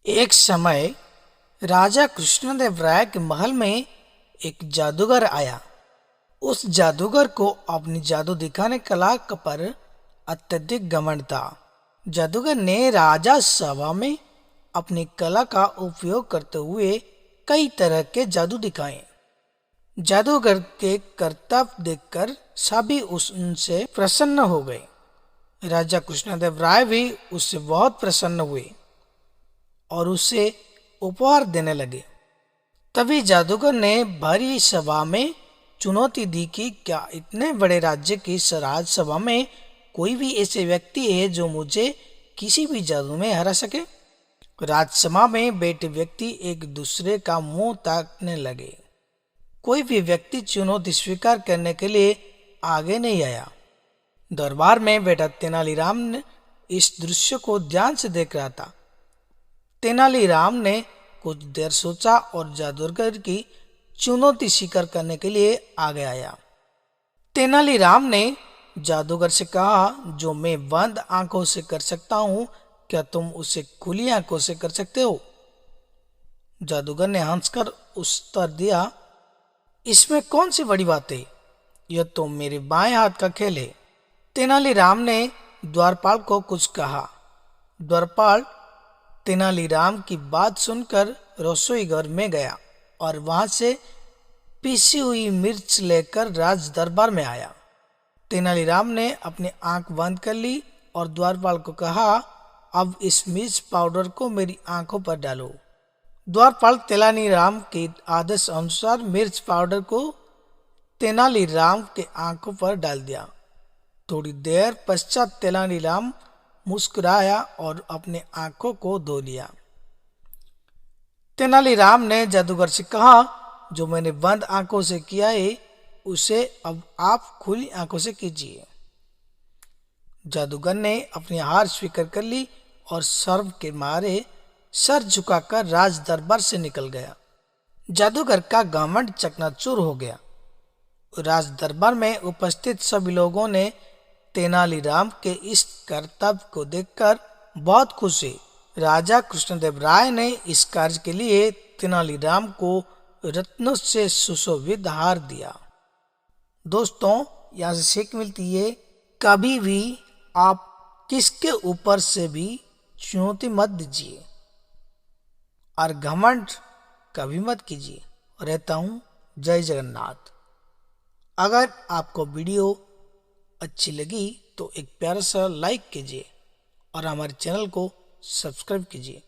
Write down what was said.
एक समय राजा कृष्णदेव राय के महल में एक जादूगर आया। उस जादूगर को अपनी जादू दिखाने कला पर अत्यधिक घमंड था। जादूगर ने राजा सभा में अपनी कला का उपयोग करते हुए कई तरह के जादू दिखाए। जादूगर के करतब देखकर सभी उनसे प्रसन्न हो गए। राजा कृष्णदेव राय भी उससे बहुत प्रसन्न हुए और उसे उपहार देने लगे। तभी जादूगर ने भरी सभा में चुनौती दी कि क्या इतने बड़े राज्य की राजसभा में कोई भी ऐसे व्यक्ति है जो मुझे किसी भी जादू में हरा सके। राजसभा में बैठे व्यक्ति एक दूसरे का मुंह ताकने लगे। कोई भी व्यक्ति चुनौती स्वीकार करने के लिए आगे नहीं आया। दरबार में बैठा तेनालीराम ने इस दृश्य को ध्यान से देख रहा था। तेनालीराम ने कुछ देर सोचा और जादूगर की चुनौती स्वीकार करने के लिए आगे आया। तेनालीराम ने जादूगर से कहा, जो मैं बंद आंखों से कर सकता हूँ, क्या तुम उसे खुली आंखों से कर सकते हो? जादूगर ने हंसकर उत्तर दिया, इसमें कौन सी बड़ी बात है, यह तो मेरे बाएं हाथ का खेल है। तेनालीराम ने द्वारपाल को कुछ कहा। द्वारपाल तेनालीराम की बात सुनकर रसोई घर में गया और वहां से पीसी हुई मिर्च लेकर राज दरबार में आया। तेनालीराम ने अपनी आंख बंद कर ली और द्वारपाल को कहा, अब इस मिर्च पाउडर को मेरी आंखों पर डालो। द्वारपाल तेनालीराम के आदेश अनुसार मिर्च पाउडर को तेनालीराम के आंखों पर डाल दिया। थोड़ी देर पश्चात तेनालीराम मुस्कुराया और अपने आंखों को धो लिया। तेनालीराम ने जादूगर से कहा, जो मैंने बंद आंखों से किया है उसे अब आप खुली आंखों से कीजिए। जादूगर ने अपनी हार स्वीकार कर ली और शर्म के मारे सर झुकाकर राज दरबार से निकल गया। जादूगर का घमंड चकनाचूर हो गया। राज दरबार में उपस्थित सभी लोगों ने तेनालीराम के इस करतब को देखकर बहुत खुश हुए। राजा कृष्णदेव राय ने इस कार्य के लिए तेनालीराम को रत्नों से सुशोभित हार दिया। दोस्तों, यहाँ से सीख मिलती है, कभी भी आप किसके ऊपर से भी चुनौती मत दीजिए और घमंड कभी मत कीजिए। रहता हूँ, जय जगन्नाथ। अगर आपको वीडियो अच्छी लगी तो एक प्यारा सा लाइक कीजिए और हमारे चैनल को सब्सक्राइब कीजिए।